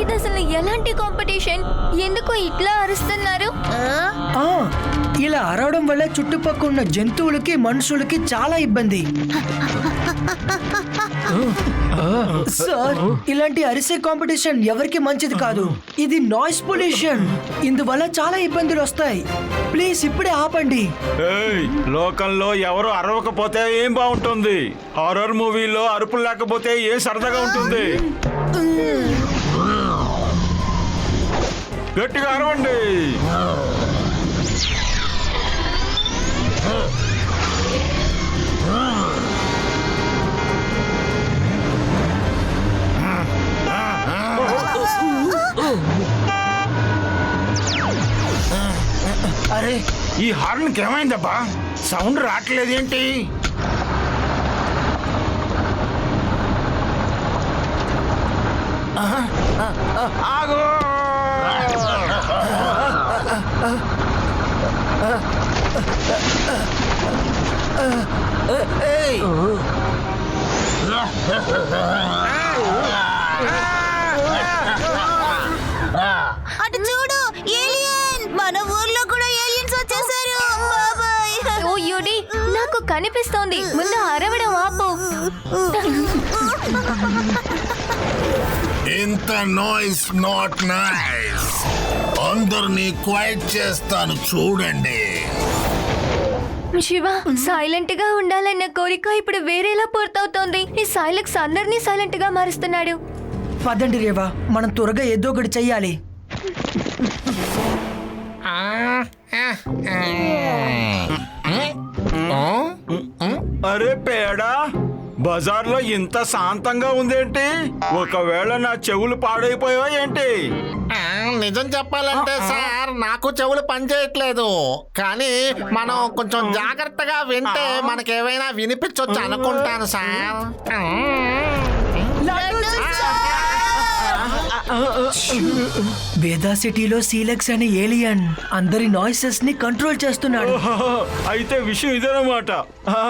ఇది అసలు ఎలాంటి కాంపిటీషన్? ఎందుకు ఇట్లా అరుస్తున్నారు? ఇలా అరవడం వల్ల చుట్టుపక్కల ఉన్న జంతువులకి మనుషులకి చాలా ఇబ్బంది. సార్, ఇలాంటి అరిసే కాంపిటీషన్ ఎవరికి మంచిది కాదు. ఇది నాయిస్ పొల్యూషన్. ఇందువల్ల చాలా ఇబ్బందులు వస్తాయి. ప్లీజ్ ఇప్పుడే ఆపండి. లోకంలో ఎవరు అరవకపోతే ఏం బాగుంటుంది? హారర్ మూవీలో అరుపులు లేకపోతే ఏం సరదాగా ఉంటుంది? గట్టిగా అరవండి. అరే, ఈ హార్న్కి ఏమైందబ్బా? సౌండ్ రావట్లేదేంటి? ఆగో! అటు చూడు, ఏలియన్! మన ఊర్లో కూడా ఏలియన్స్ వచ్చేసారు. బాబాయ్! ఓ యూడి, నాకు కనిపిస్తోంది. ముందు అరవడం ఆపు. ఇంత నాయిస్ నాట్ నైస్. అందరినీ క్వైట్ చేస్తాను చూడండి. శివ, సైలెంట్ గా ఉండాలన్న కోరిక ఇప్పుడు వేరేలా పూర్తవుతోంది. ఈ సైలెక్స్ అందరినీ సైలెంట్ గా మారుస్తున్నాడు. పదండి రేవా, మనం త్వరగా ఏదో ఒకటి చెయ్యాలి. అరే పేడా, బజార్లో ఇంత శాంతంగా ఉందేంటి? ఒకవేళ నా చెవులు పాడైపోయావా ఏంటి? నిజం చెప్పాలంటే సార్, నాకు చెవులు పనిచేయట్లేదు. కానీ మనం కొంచెం జాగ్రత్తగా వింటే మనకేమైనా వినిపించొచ్చు అనుకుంటాను సార్. వేదా సిటీలో సీలెక్స్ అనే ఏలియన్ అందరి నాయిసెస్ ని కంట్రోల్ చేస్తున్నాడు. అయితే విషయం ఇదేనమాట.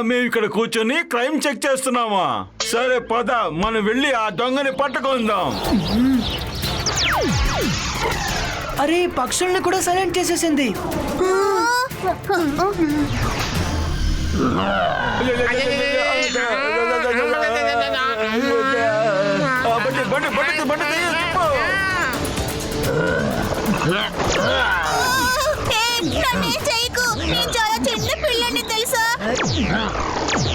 మేము ఇక్కడ కూర్చొని క్రైమ్ చెక్ చేస్తున్నామా? సరే పద, మనం వెళ్ళి ఆ దొంగని పట్టుకుందాం. అరే, పక్షుల్ని కూడా సైలెంట్ చేసేసింది. నన్నేం చేయకు, నేను